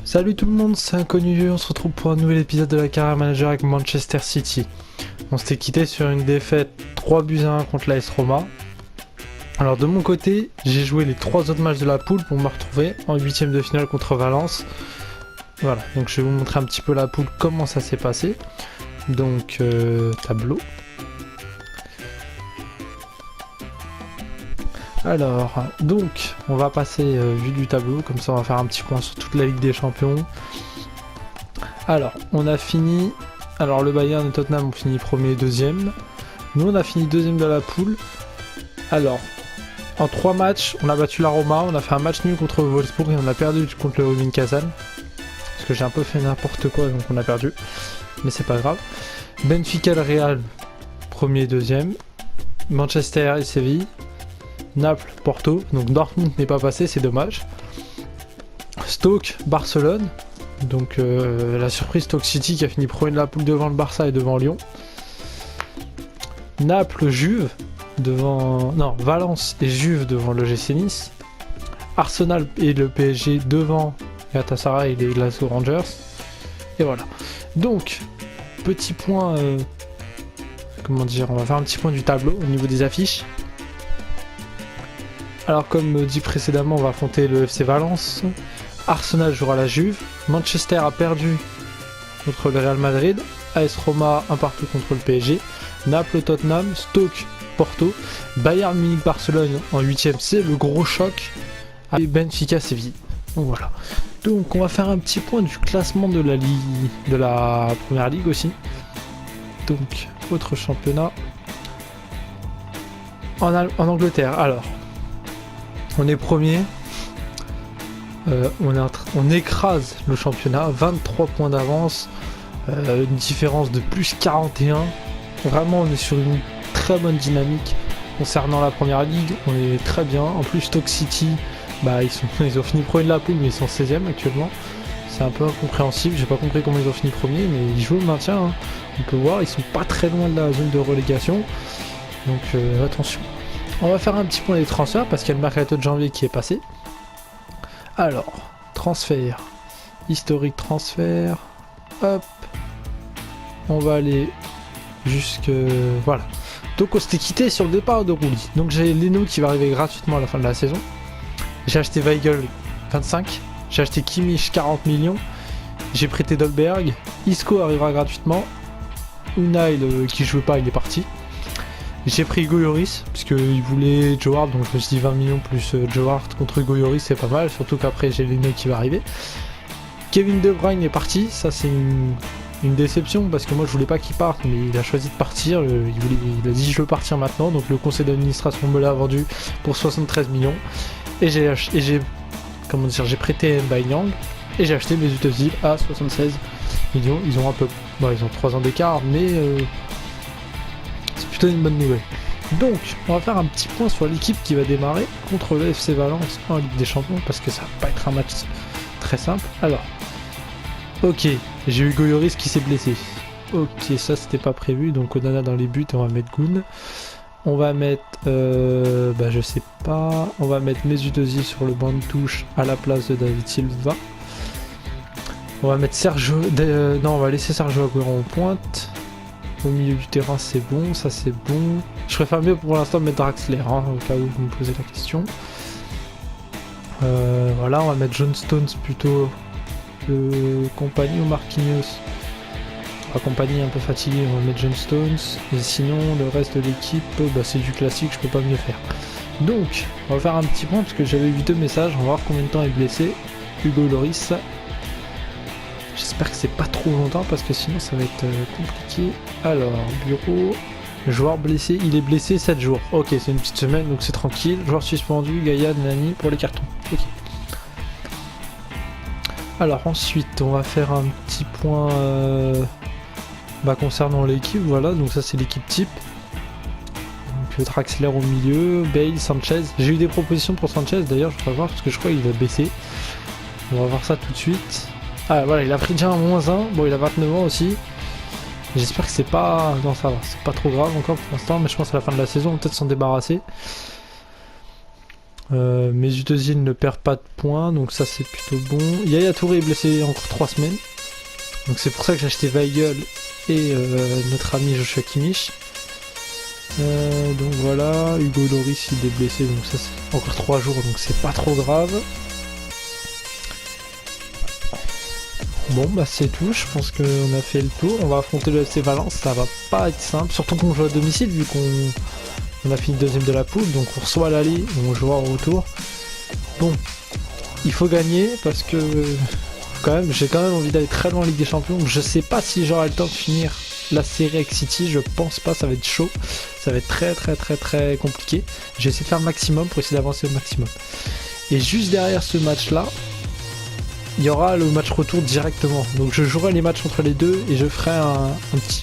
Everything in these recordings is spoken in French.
Salut tout le monde, c'est Inconnu, on se retrouve pour un nouvel épisode de la carrière manager avec Manchester City. On s'était quitté sur une défaite 3-1 contre l'AS Roma. Alors de mon côté, j'ai joué les 3 autres matchs de la poule pour me retrouver en 8ème de finale contre Valence. Voilà, donc je vais vous montrer un petit peu la poule, comment ça s'est passé. Donc tableau. Alors, donc, on va passer vue du tableau, comme ça on va faire un petit point sur toute la Ligue des Champions. Alors, on a fini... Alors, le Bayern et Tottenham ont fini premier et deuxième. Nous, on a fini deuxième de la poule. Alors, en 3 matchs, on a battu la Roma, on a fait un match nul contre Wolfsburg et on a perdu contre le Rubin Kazan. Parce que j'ai un peu fait n'importe quoi, donc on a perdu. Mais c'est pas grave. Benfica et le Real, premier et deuxième. Manchester et Séville. Naples, Porto, donc Dortmund n'est pas passé, c'est dommage. Stoke, Barcelone, donc la surprise Stoke City qui a fini premier de la poule devant le Barça et devant Lyon. Naples, Juve, devant... Non, Valence et Juve devant le GC Nice. Arsenal et le PSG devant Galatasaray et les Glasgow Rangers. Et voilà. Donc, petit point... comment dire, on va faire un petit point du tableau au niveau des affiches. Alors comme dit précédemment, on va affronter le FC Valence. Arsenal jouera la Juve. Manchester a perdu contre le Real Madrid. AS Roma un partout contre le PSG. Naples, Tottenham, Stoke, Porto. Bayern Munich, Barcelone en 8ème, c'est le gros choc. Et Benfica, Séville. Donc voilà. Donc on va faire un petit point du classement de la Ligue, de la Première Ligue aussi. Donc autre championnat. En Angleterre, alors. On est premier, on écrase le championnat, 23 points d'avance, une différence de plus 41. Vraiment, on est sur une très bonne dynamique concernant la première ligue, on est très bien. En plus, Stoke City, ils ont fini premier de la poule, mais ils sont 16e actuellement. C'est un peu incompréhensible, j'ai pas compris comment ils ont fini premier, mais ils jouent le maintien. Hein. On peut voir, ils sont pas très loin de la zone de relégation, donc attention. On va faire un petit point des transferts parce qu'il y a le mercato de janvier qui est passé. Alors, transfert, historique transfert, hop, on va aller jusque... Voilà. Donc on s'était quitté sur le départ de Rouli. Donc j'ai Leno qui va arriver gratuitement à la fin de la saison. J'ai acheté Weigl 25, j'ai acheté Kimmich 40 millions, j'ai prêté Dolberg, Isco arrivera gratuitement, Unai qui joue pas il est parti. J'ai pris Hugo Lloris, parce qu'il voulait Joe Hart, donc je me suis dit 20 millions plus Joe Hart contre Hugo Lloris, c'est pas mal, surtout qu'après j'ai Leno qui va arriver. Kevin De Bruyne est parti, ça c'est une déception, parce que moi je voulais pas qu'il parte, mais il a choisi de partir, il a dit je veux partir maintenant, donc le conseil d'administration me l'a vendu pour 73 millions. Et j'ai prêté Mbaye-Niang, et j'ai acheté Mesut Özil à 76 millions, ils ont un peu... Bon, ils ont 3 ans d'écart, mais... c'est plutôt une bonne nouvelle. Donc, on va faire un petit point sur l'équipe qui va démarrer contre le FC Valence en Ligue des Champions, parce que ça va pas être un match très simple. Alors, ok, j'ai Hugo Lloris qui s'est blessé. Ok, ça c'était pas prévu, donc Onana dans les buts, on va mettre Goun. On va mettre, je sais pas, on va mettre Mesut Özil sur le banc de touche à la place de David Silva. On va mettre on va laisser Sergio Aguero en pointe. Au milieu du terrain c'est bon, ça c'est bon. Je préfère mieux pour l'instant mettre Draxler, hein, au cas où vous me posez la question. Voilà, on va mettre John Stones plutôt que Compagnie ou Marquinhos. Compagnie un peu fatigué, on va mettre John Stones. Et sinon le reste de l'équipe, c'est du classique, je peux pas mieux faire. Donc, on va faire un petit point parce que j'avais vu 2 messages, on va voir combien de temps est blessé. Hugo Lloris. J'espère que c'est pas trop longtemps parce que sinon ça va être compliqué. Alors, bureau, joueur blessé, il est blessé 7 jours. Ok, c'est une petite semaine donc c'est tranquille. Joueur suspendu, Gaïa, Nani pour les cartons. Ok. Alors ensuite, on va faire un petit point concernant l'équipe. Voilà, donc ça c'est l'équipe type. Donc Draxler au milieu, Bale, Sanchez. J'ai eu des propositions pour Sanchez d'ailleurs, je voudrais voir parce que je crois qu'il va baisser. On va voir ça tout de suite. Ah voilà, il a pris déjà un -1, bon il a 29 ans aussi. J'espère que c'est pas... Non ça va, c'est pas trop grave encore pour l'instant, mais je pense à la fin de la saison on va peut-être s'en débarrasser. Mesut Özil ne perd pas de points, donc ça c'est plutôt bon. Yaya Touré est blessé encore 3 semaines. Donc c'est pour ça que j'ai acheté Weigl et notre ami Joshua Kimmich. Donc voilà, Hugo Lloris il est blessé, donc ça c'est encore 3 jours, donc c'est pas trop grave. Bon bah c'est tout, je pense qu'on a fait le tour. On va affronter le FC Valence, ça va pas être simple, surtout qu'on joue à domicile vu qu'on a fini deuxième de la poule, donc on reçoit l'aller et on jouera au retour. Bon, il faut gagner parce que j'ai quand même envie d'aller très loin en Ligue des Champions. Je sais pas si j'aurai le temps de finir la série avec City, je pense pas, ça va être chaud, ça va être très compliqué. J'ai essayé de faire le maximum pour essayer d'avancer au maximum. Et juste derrière ce match là, il y aura le match retour directement. Donc je jouerai les matchs entre les deux et je ferai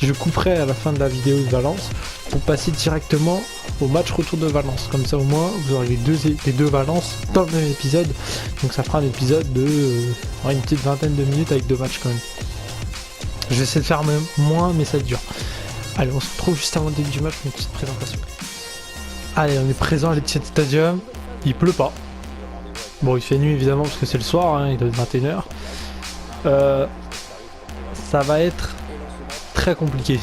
je couperai à la fin de la vidéo de Valence pour passer directement au match retour de Valence. Comme ça au moins vous aurez les deux Valence dans le même épisode. Donc ça fera un épisode de une petite vingtaine de minutes avec 2 matchs quand même. Je vais essayer de faire même moins mais ça dure. Allez, on se retrouve juste avant le début du match pour une petite présentation. Allez, on est présent à l'Etihad Stadium. Il pleut pas. Bon, il fait nuit évidemment parce que c'est le soir, hein, il doit être 21h. Ça va être très compliqué.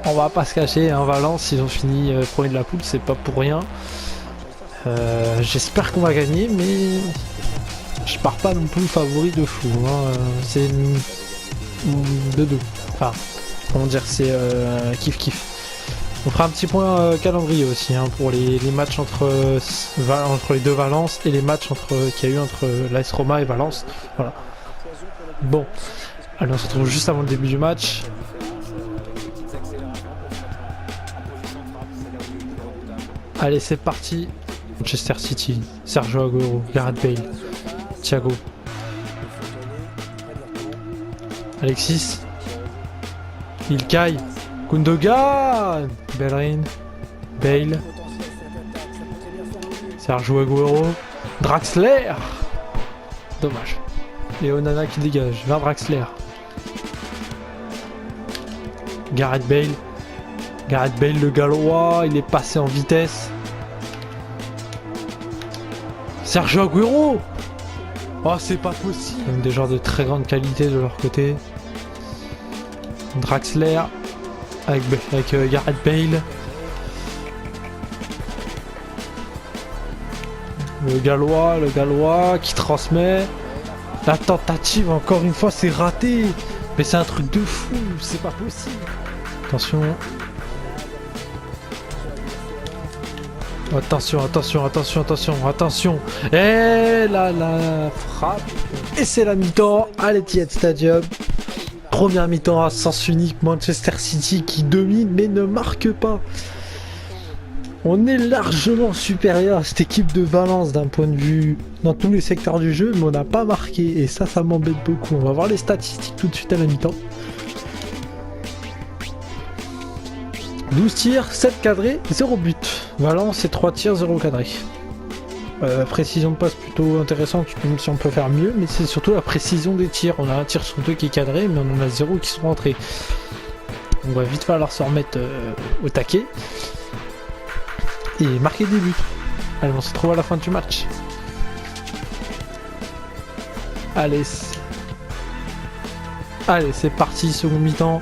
On va pas se cacher, hein, Valence, ils ont fini premier de la poule, c'est pas pour rien. J'espère qu'on va gagner, mais je pars pas non plus favori de fou. Hein. C'est 2-2. Enfin, comment dire, c'est kiff-kiff. On fera un petit point calendrier aussi hein, pour les matchs entre les deux Valence et les matchs qu'il y a eu entre l'AS Roma et Valence. Voilà. Bon, allez, on se retrouve juste avant le début du match. Allez, c'est parti. Manchester City, Sergio Aguero, Gareth Bale, Thiago, Alexis, Ilkay, Gundogan, Bellerin, Bale, Sergio Aguero, Draxler. Dommage. Et Onana qui dégage vers Draxler. Gareth Bale. Gareth Bale le gallois, il est passé en vitesse. Sergio Aguero. Oh c'est pas possible. Même des joueurs de très grande qualité de leur côté. Draxler avec Gareth Bale. Le gallois qui transmet. La tentative encore une fois c'est raté. Mais c'est un truc de fou, c'est pas possible. Attention. Attention. Et là, la frappe. Et c'est la mi-temps à l'Etihad Stadium. Première mi-temps à sens unique. Manchester City qui domine mais ne marque pas. On est largement supérieur à cette équipe de Valence d'un point de vue dans tous les secteurs du jeu, mais on n'a pas marqué. Et ça m'embête beaucoup. On va voir les statistiques tout de suite à la mi-temps. 12 tirs, 7 cadrés, 0 but. Valence, c'est 3 tirs, 0 cadré. Précision de passe plutôt intéressante, même si on peut faire mieux, mais c'est surtout la précision des tirs. On a un tir sur 2 qui est cadré, mais on en a 0 qui sont rentrés. On va vite falloir se remettre au taquet. Et marquer des buts. Allez, on se retrouve à la fin du match. Allez, c'est parti, second mi-temps.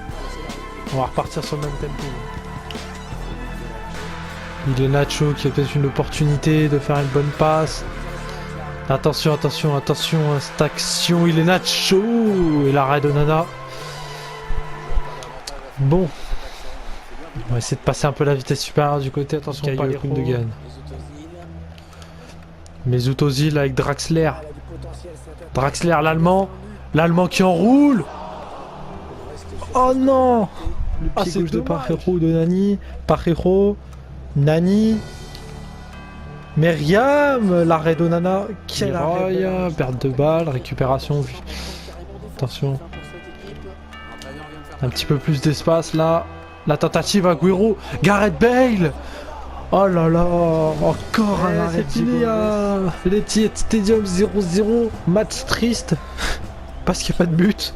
On va repartir sur le même tempo. Il est Nacho qui a peut-être une opportunité de faire une bonne passe. Attention à cette action. Il est Nacho et l'arrêt de Nana. Bon. On va essayer de passer un peu la vitesse supérieure du côté. Attention pas les Gundogan. Mesut Özil avec Draxler. Draxler l'Allemand. L'Allemand qui enroule. Oh non. Le pied gauche de Parejo de Nani. Parejo. Nani, Myriam, l'arrêt d'Onana, quel arrêt, perte de balle, récupération. Attention. Un petit peu plus d'espace là. La tentative Aguero, Gareth Bale. Oh là là, encore un arrêt. C'est fini à l'Etihad Stadium 0-0, match triste, parce qu'il n'y a pas de but.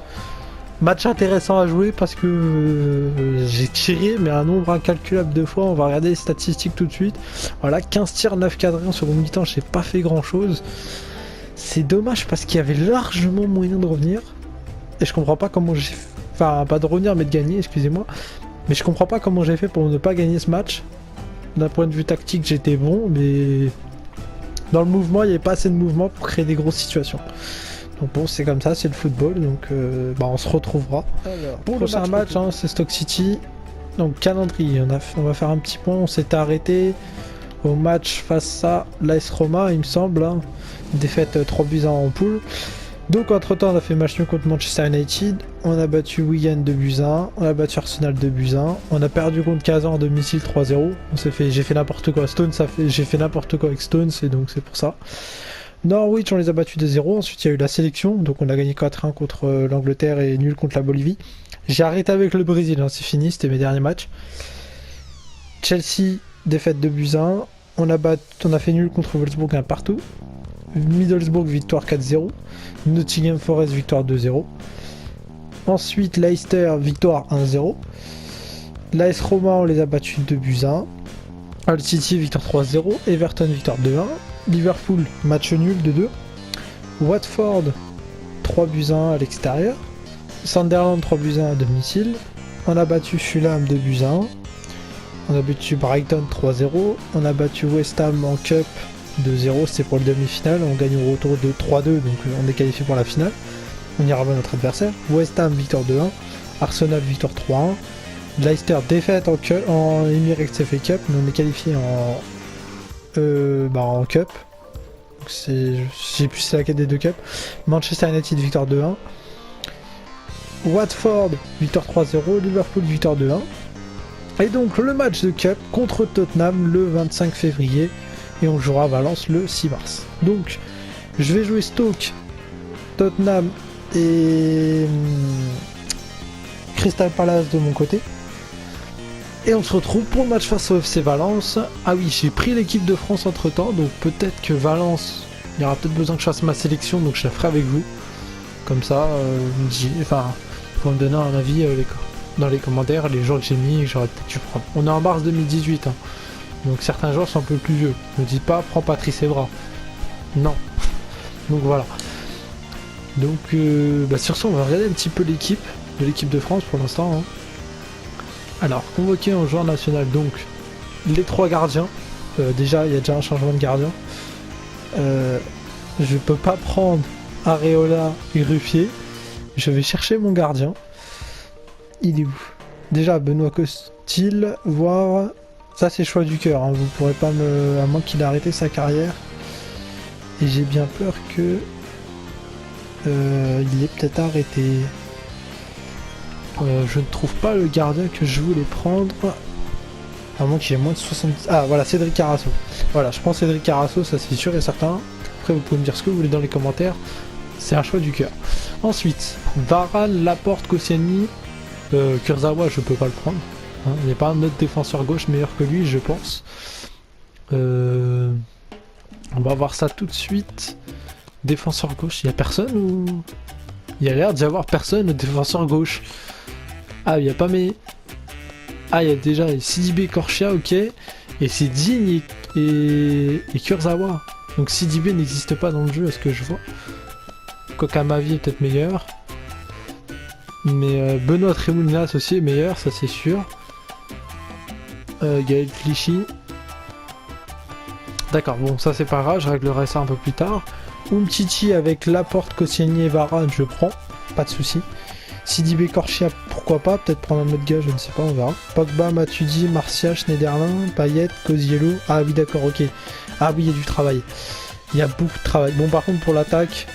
Match intéressant à jouer parce que j'ai tiré mais un nombre incalculable de fois. On va regarder les statistiques tout de suite. Voilà, 15 tirs, 9 cadrés en seconde mi-temps, j'ai pas fait grand chose. C'est dommage parce qu'il y avait largement moyen de revenir. Et je comprends pas comment j'ai... Enfin, pas de revenir mais de gagner, excusez-moi. Mais je comprends pas comment j'ai fait pour ne pas gagner ce match. D'un point de vue tactique, j'étais bon, mais... Dans le mouvement, il n'y avait pas assez de mouvement pour créer des grosses situations. Donc bon, c'est comme ça, c'est le football, donc on se retrouvera. Alors, pour le prochain match, hein, c'est Stoke City. Donc calendrier, on va faire un petit point, on s'est arrêté au match face à l'AS Roma, il me semble. Hein. Défaite 3-1 en poule. Donc entre temps, on a fait match nul contre Manchester United, on a battu Wigan 2-1, on a battu Arsenal 2-1, on a perdu contre Kazan en domicile 3-0. J'ai fait n'importe quoi. J'ai fait n'importe quoi avec Stones, et donc c'est pour ça. Norwich, on les a battus 2-0. Ensuite, il y a eu la sélection. Donc, on a gagné 4-1 contre l'Angleterre et nul contre la Bolivie. J'ai arrêté avec le Brésil. Hein, c'est fini. C'était mes derniers matchs. Chelsea, défaite 2-1. On a fait nul contre Wolfsburg 1 partout. Middlesbrough, victoire 4-0. Nottingham Forest, victoire 2-0. Ensuite, Leicester, victoire 1-0. L'AS Roma, on les a battus 2-1. Hull City, victoire 3-0. Everton, victoire 2-1. Liverpool, match nul 2-2. Watford, 3-1 à l'extérieur. Sunderland, 3-1 à domicile. On a battu Fulham 2-1. On a battu Brighton 3-0. On a battu West Ham en Cup 2-0. C'est pour le demi-finale. On gagne au retour de 3-2, donc on est qualifié pour la finale. On ira voir notre adversaire. West Ham, victoire 2-1. Arsenal, victoire 3-1. Leicester, défaite en Emirates FA Cup, mais on est qualifié en Cup. Je sais plus si c'est laquelle des deux Cups. Manchester United, victoire 2-1. Watford, victoire 3-0. Liverpool, victoire 2-1. Et donc le match de Cup contre Tottenham le 25 février. Et on jouera à Valence le 6 mars. Donc je vais jouer Stoke, Tottenham et Crystal Palace de mon côté. Et on se retrouve pour le match face au FC Valence. Ah oui, j'ai pris l'équipe de France entre temps, donc peut-être que Valence, il y aura peut-être besoin que je fasse ma sélection, donc je la ferai avec vous. Comme ça, pour me donner un avis dans les commentaires, les joueurs que j'ai mis, que j'aurais peut-être dû prendre. On est en mars 2018, hein, donc certains joueurs sont un peu plus vieux. Ne dis pas, prends Patrice Evra. Non. Donc voilà. Donc sur ce, on va regarder un petit peu l'équipe de l'équipe de France pour l'instant. Hein. Alors, convoqué en joueur national, donc les 3 gardiens. Déjà, il y a déjà un changement de gardien. Je peux pas prendre Areola et Ruffier. Je vais chercher mon gardien. Il est où? Déjà, Benoît Costil, voir... Ça, c'est choix du cœur. Hein. Vous pourrez pas me... À moins qu'il ait arrêté sa carrière. Et j'ai bien peur que... il est peut-être arrêté. Je ne trouve pas le gardien que je voulais prendre. À moins qu'il ait moins de 70... Ah voilà, Cédric Carasso. Voilà, je prends Cédric Carasso, ça c'est sûr et certain. Après vous pouvez me dire ce que vous voulez dans les commentaires. C'est un choix du cœur. Ensuite, Varane, Laporte, Koscielny. Kurzawa, je peux pas le prendre. Hein, il n'y a pas un autre défenseur gauche meilleur que lui, je pense. On va voir ça tout de suite. Défenseur gauche, il n'y a personne ou... Il y a l'air d'y avoir personne au défenseur gauche. Ah, il n'y a pas mes... Ah, il y a déjà Sidibé, Korchia, ok. Et c'est Digne et Kurzawa. Donc Sidibé n'existe pas dans le jeu, à ce que je vois. Kokamavi est peut-être meilleur. Mais Benoît Tremoulinas aussi est meilleur, ça c'est sûr. Gaël Clichy. D'accord, bon, ça c'est pas grave, je réglerai ça un peu plus tard. Umtiti avec Laporte, Koscielny et Varane, je prends, pas de soucis. Sidibé, Korchia, pourquoi pas, peut-être prendre un autre gars, je ne sais pas, on verra. Pogba, Matuidi, Martial, Schneiderlin, Payet, Koscielny. Ah oui, d'accord, ok. Ah oui, il y a du travail. Il y a beaucoup de travail. Bon, par contre, pour l'attaque,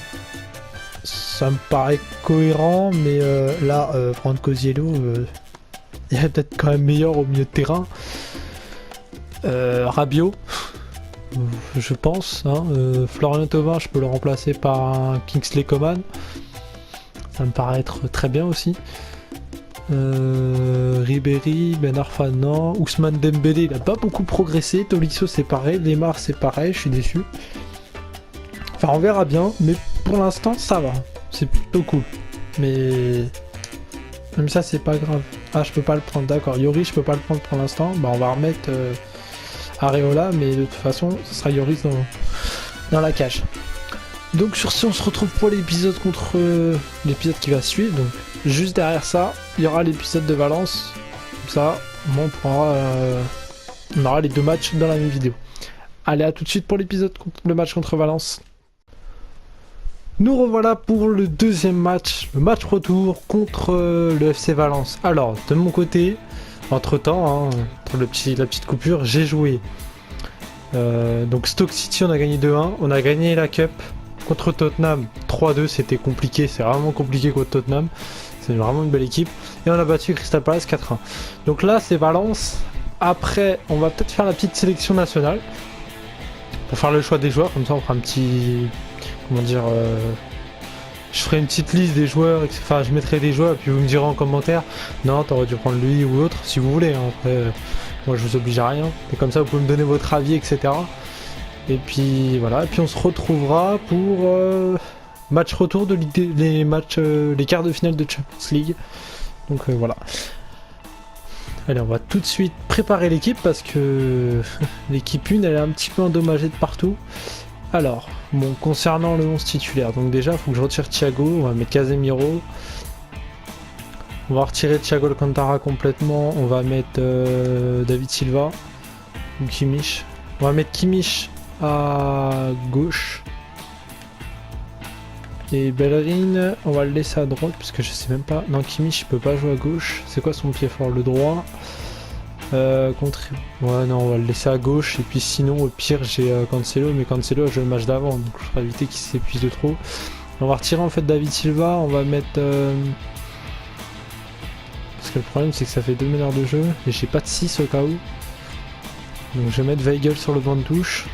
ça me paraît cohérent, mais là, prendre Koscielny, il y a peut-être quand même meilleur au milieu de terrain. Rabiot. Je pense. Hein. Florian Thauvin, je peux le remplacer par un Kingsley Coman. Ça me paraît être très bien aussi. Ribéry, Ben Arfa, non. Ousmane Dembélé, il a pas beaucoup progressé. Tolisso, c'est pareil. Lemar, c'est pareil. Je suis déçu. Enfin, on verra bien. Mais pour l'instant, ça va. C'est plutôt cool. Mais Même ça, c'est pas grave. Ah, je peux pas le prendre, d'accord. Yoris, je peux pas le prendre pour l'instant. Bah, on va remettre Areola, mais de toute façon, ce sera Yoris dans la cage. Donc sur ce, on se retrouve pour l'épisode contre l'épisode qui va suivre. Donc juste derrière ça, il y aura l'épisode de Valence. Comme ça, on aura les deux matchs dans la même vidéo. Allez, à tout de suite pour le match contre Valence. Nous revoilà pour le deuxième match, le match retour contre le FC Valence. Alors, de mon côté, entre-temps, entre la petite coupure, j'ai joué. Donc Stoke City, on a gagné 2-1. On a gagné la Cup contre Tottenham 3-2. C'était compliqué, c'est vraiment compliqué contre Tottenham. C'est vraiment une belle équipe. Et on a battu Crystal Palace 4-1. Donc là, c'est Valence. Après, on va peut-être faire la petite sélection nationale. Pour faire le choix des joueurs, comme ça on fera un petit... Comment dire, je ferai une petite liste des joueurs, enfin je mettrai des joueurs et puis vous me direz en commentaire, non t'aurais dû prendre lui ou l'autre si vous voulez, hein. Après moi je vous oblige à rien, et comme ça vous pouvez me donner votre avis, etc. Et puis voilà, et puis on se retrouvera pour match retour de les quarts de finale de Champions League. Donc voilà. Allez, on va tout de suite préparer l'équipe parce que l'équipe 1 elle est un petit peu endommagée de partout. Alors, bon, concernant le 11 titulaire, donc déjà, il faut que je retire Thiago, on va mettre Casemiro. On va retirer Thiago Alcantara complètement, on va mettre David Silva ou Kimmich. On va mettre Kimmich à gauche. Et Bellerin, on va le laisser à droite, parce que je sais même pas... Non, Kimmich, il peut pas jouer à gauche. C'est quoi son pied fort? Le droit. Ouais, non, on va le laisser à gauche. Et puis sinon, au pire, j'ai Cancelo. Mais Cancelo a joué le match d'avant, donc je ferai éviter qu'il s'épuise de trop. On va retirer en fait David Silva. On va mettre... Parce que le problème, c'est que ça fait 2 meneurs de jeu. Et j'ai pas de 6 au cas où. Donc je vais mettre Weigl sur le banc de touche.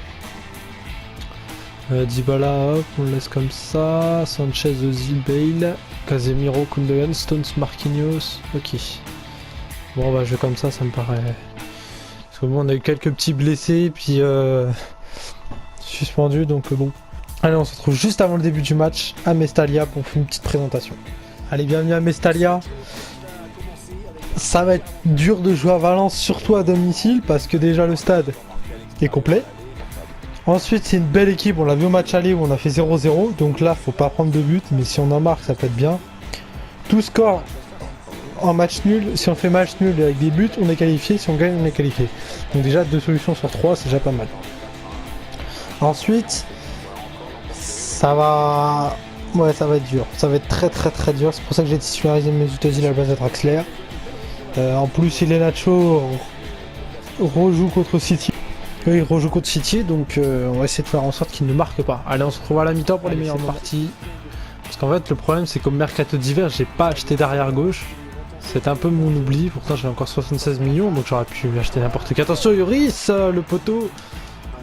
Dybala, hop, on le laisse comme ça. Sanchez, Ozil, Bale. Casemiro, Koundogan, Stones, Marquinhos. Ok. Bon bah je vais comme ça me paraît... Parce que bon on a eu quelques petits blessés puis suspendus donc bon. Allez on se retrouve juste avant le début du match à Mestalla pour faire une petite présentation. Allez bienvenue à Mestalla. Ça va être dur de jouer à Valence surtout à domicile parce que déjà le stade est complet. Ensuite c'est une belle équipe, on l'a vu au match aller où on a fait 0-0 donc là faut pas prendre de but mais si on en marque ça peut être bien. Tout score en match nul, si on fait match nul avec des buts, on est qualifié, si on gagne, on est qualifié. Donc déjà 2 solutions sur 3, c'est déjà pas mal. Ensuite, ça va être dur. Ça va être très dur. C'est pour ça que j'ai titularisé Mesut Özil à la place de Draxler. En plus, Iheanacho rejoue contre City. Il rejoue contre City, donc on va essayer de faire en sorte qu'il ne marque pas. Allez, on se retrouve à la mi-temps pour les meilleures parties. Parce qu'en fait, le problème, c'est qu'au mercato d'hiver, j'ai pas acheté d'arrière gauche. C'est un peu mon oubli, pourtant j'ai encore 76 millions, donc j'aurais pu acheter n'importe quoi. Attention Yoris, le poteau.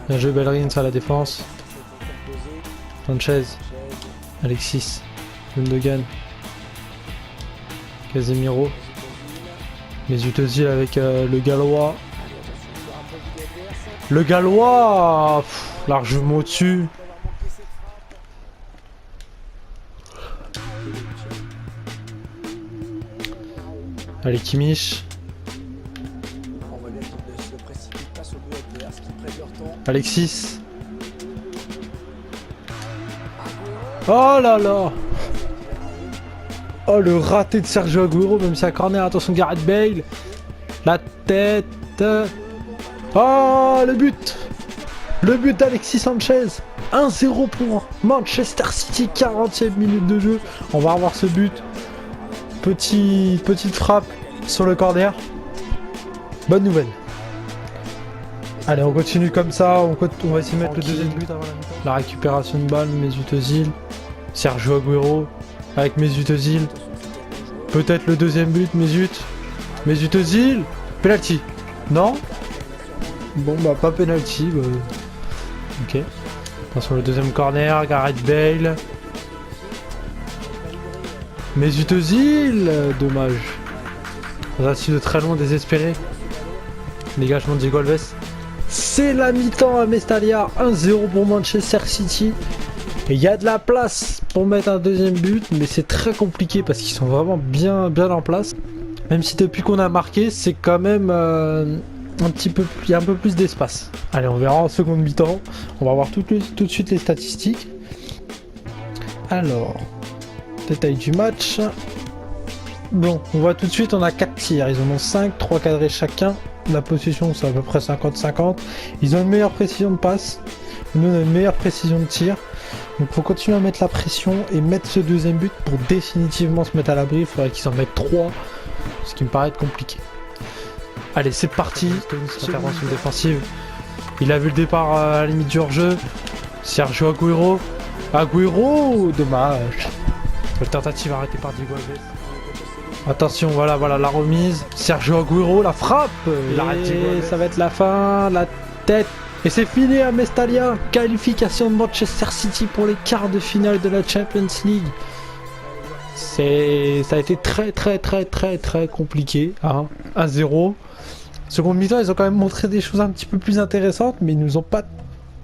Bien joué Bellerin, ça à la défense. Sanchez, Alexis, Gundogan, Casemiro, Mesut Özil avec le Gallois. Le Gallois, largement au-dessus. Allez Kimmich. Alexis. Oh là là. Oh le raté de Sergio Aguero, même si à corner, attention Gareth Bale. La tête. Oh le but. Le but d'Alexis Sanchez. 1-0 pour Manchester City, 40e minute de jeu. On va revoir ce but. Petite frappe sur le corner. Bonne nouvelle. Allez, on continue comme ça. On va essayer de mettre le deuxième but avant la mi-temps. La récupération de balle, Mesut Özil. Sergio Aguero avec Mesut Özil. Peut-être le deuxième but, Mesut Özil. Penalty. Non. Bon, bah, pas penalty. Bah... Ok. Attention, le deuxième corner. Gareth Bale. Mesut Özil, dommage. On a su de très loin, désespéré. Dégagement de Diego Alves. C'est la mi-temps à Mestalla, 1-0 pour Manchester City. Et il y a de la place pour mettre un deuxième but, mais c'est très compliqué parce qu'ils sont vraiment bien en place. Même si depuis qu'on a marqué, c'est quand même un petit peu, il y a un peu plus d'espace. Allez, on verra en seconde mi-temps. On va voir tout de suite les statistiques. Alors, détail du match. Bon, on voit tout de suite, on a 4 tirs. Ils en ont 5, 3 cadrés chacun. La possession, c'est à peu près 50-50. Ils ont une meilleure précision de passe. Nous, on a une meilleure précision de tir. Donc, il faut continuer à mettre la pression et mettre ce deuxième but pour définitivement se mettre à l'abri. Il faudrait qu'ils en mettent 3, ce qui me paraît être compliqué. Allez, c'est parti. Intervention défensive. Il a vu le départ à la limite du hors-jeu. Sergio Agüero. Agüero, dommage. La tentative arrêtée par Diego Alves. Attention, voilà, la remise. Sergio Agüero, la frappe. Et ça va être la fin, la tête. Et c'est fini à Mestalla. Qualification de Manchester City pour les quarts de finale de la Champions League. Ça a été très compliqué. Hein. 1-0. Seconde mi-temps, ils ont quand même montré des choses un petit peu plus intéressantes, mais ils nous ont pas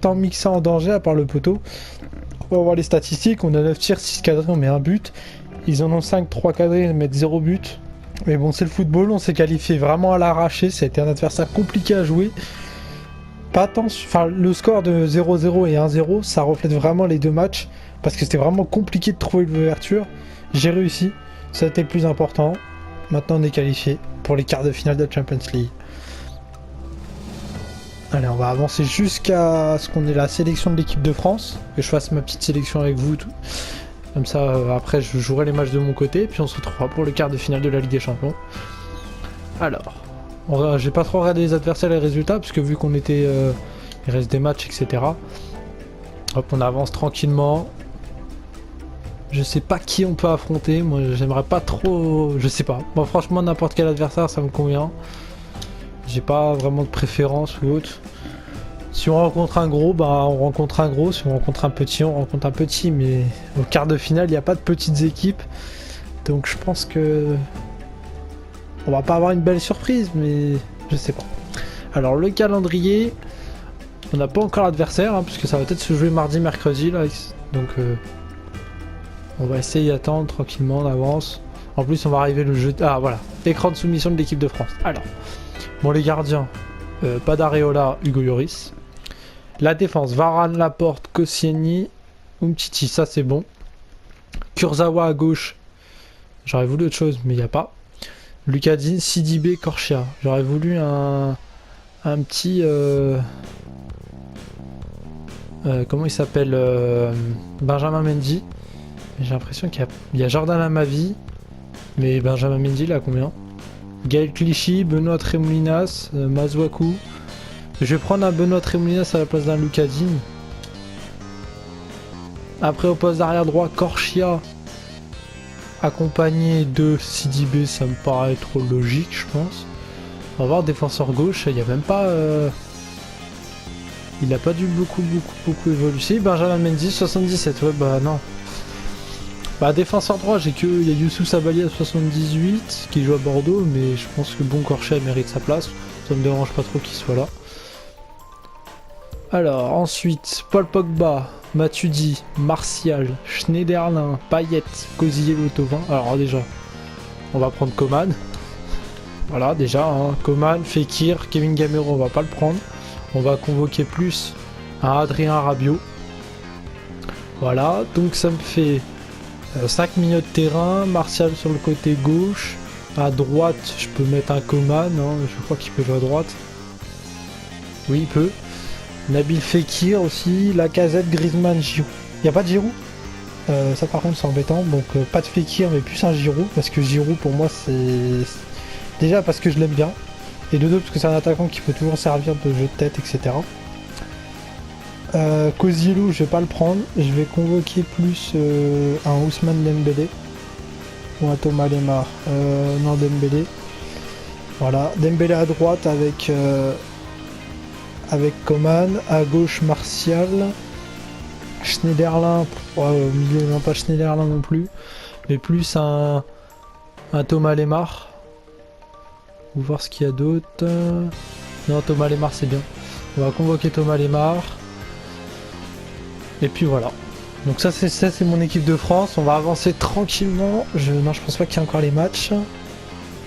tant mis que ça en danger à part le poteau. On va voir les statistiques. On a 9 tirs, 6 cadrés, on met un but. Ils en ont 5, 3 cadrés, ils mettent 0 but. Mais bon, c'est le football, on s'est qualifié vraiment à l'arraché. Ça a été un adversaire compliqué à jouer. Pas tant, enfin, le score de 0-0 et 1-0, ça reflète vraiment les deux matchs. Parce que c'était vraiment compliqué de trouver l'ouverture. J'ai réussi, ça a été le plus important. Maintenant, on est qualifié pour les quarts de finale de la Champions League. Allez, on va avancer jusqu'à ce qu'on ait la sélection de l'équipe de France. Que je fasse ma petite sélection avec vous. Tout. Comme ça, après, je jouerai les matchs de mon côté. Puis on se retrouvera pour le quart de finale de la Ligue des Champions. Alors, j'ai pas trop regardé les adversaires et les résultats. Puisque vu qu'on était... il reste des matchs, etc. Hop, on avance tranquillement. Je sais pas qui on peut affronter. Moi, j'aimerais pas trop... Je sais pas. Moi, franchement, n'importe quel adversaire, ça me convient. J'ai pas vraiment de préférence ou autre. Si on rencontre un gros, bah on rencontre un gros. Si on rencontre un petit, on rencontre un petit. Mais au quart de finale, il n'y a pas de petites équipes. Donc je pense que... on va pas avoir une belle surprise, mais je sais pas. Alors le calendrier, on n'a pas encore l'adversaire, hein, puisque ça va peut-être se jouer mardi, mercredi. Là. Donc on va essayer d'attendre tranquillement, on avance. En plus, on va arriver le jeu... Ah voilà, écran de soumission de l'équipe de France. Alors... Bon, les gardiens, pas d'Areola, Hugo Lloris. La défense, Varane, Laporte, Koscielny, Umtiti, ça c'est bon. Kurzawa à gauche, j'aurais voulu autre chose, mais il n'y a pas. Lucadine, Sidibé, Corchia. J'aurais voulu un petit... comment il s'appelle Benjamin Mendy. J'ai l'impression qu'il y a Jordan Amavi, mais Benjamin Mendy, là, combien? Gaël Clichy, Benoît Tremoulinas, Masuaku. Je vais prendre un Benoît Tremoulinas à la place d'un Lucadine. Après au poste d'arrière droit, Corchia accompagné de Sidibé, ça me paraît trop logique, je pense. On va voir défenseur gauche, il n'y a même pas... Il n'a pas dû beaucoup évoluer. Si, Benjamin Mendy, 77, ouais bah non. Bah défenseur droit, il y a Youssouf Sabaly à 78 qui joue à Bordeaux, mais je pense que bon Corchia mérite sa place. Ça me dérange pas trop qu'il soit là. Alors ensuite, Paul Pogba, Matuidi, Martial, Schneiderlin, Payet, Kozziello, Thauvin. Alors déjà, on va prendre Coman. Voilà déjà, hein. Coman, Fekir, Kevin Gamero, on va pas le prendre. On va convoquer plus un Adrien Rabiot. Voilà, donc ça me fait 5 milieux de terrain, Martial sur le côté gauche. À droite, je peux mettre un Coman, hein. Je crois qu'il peut jouer à droite. Oui, il peut. Nabil Fekir aussi, Lacazette, Griezmann, Giroud. Il n'y a pas de Giroud, ça par contre c'est embêtant, donc pas de Fekir mais plus un Giroud, parce que Giroud pour moi c'est... Déjà parce que je l'aime bien, et de deux parce que c'est un attaquant qui peut toujours servir de jeu de tête, etc. Kozziello, je vais pas le prendre, je vais convoquer plus un Ousmane Dembélé, ou un Thomas Lemar, non Dembélé. Voilà, Dembélé à droite avec Coman, à gauche Martial, Schneiderlin, au milieu non pas Schneiderlin non plus, mais plus un Thomas Lemar. On va voir ce qu'il y a d'autre. Non, Thomas Lemar c'est bien. On va convoquer Thomas Lemar. Et puis voilà. Donc ça c'est mon équipe de France. On va avancer tranquillement. Non, je pense pas qu'il y ait encore les matchs.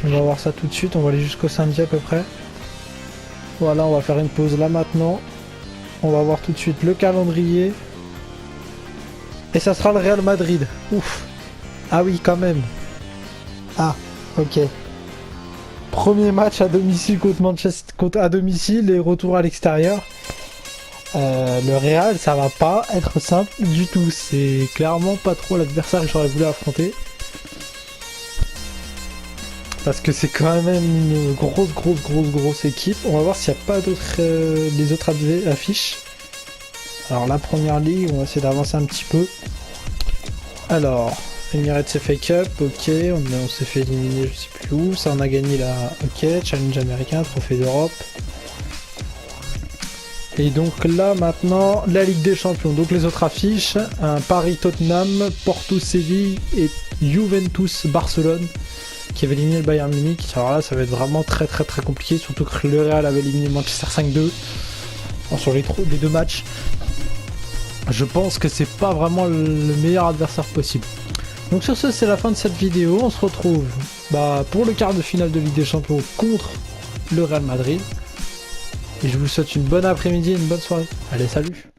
On va voir ça tout de suite. On va aller jusqu'au samedi à peu près. Voilà, on va faire une pause là maintenant. On va voir tout de suite le calendrier. Et ça sera le Real Madrid. Ouf. Ah oui, quand même. Ah, ok. Premier match à domicile contre Manchester, à domicile et retour à l'extérieur. Le Real, ça va pas être simple du tout. C'est clairement pas trop l'adversaire que j'aurais voulu affronter. Parce que c'est quand même une grosse équipe. On va voir s'il n'y a pas d'autres les autres affiches. Alors la première ligue, on va essayer d'avancer un petit peu. Alors, Emirates FA Cup, ok, on s'est fait éliminer je sais plus où. Ça on a gagné là, ok, Challenge américain, Trophée d'Europe. Et donc là maintenant, la Ligue des Champions. Donc les autres affiches, un Paris-Tottenham, Porto-Séville et Juventus-Barcelone qui avait éliminé le Bayern Munich. Alors là ça va être vraiment très compliqué, surtout que le Real avait éliminé Manchester 5-2 sur les deux matchs. Je pense que c'est pas vraiment le meilleur adversaire possible. Donc sur ce, c'est la fin de cette vidéo. On se retrouve pour le quart de finale de Ligue des Champions contre le Real Madrid. Et je vous souhaite une bonne après-midi et une bonne soirée. Allez, salut!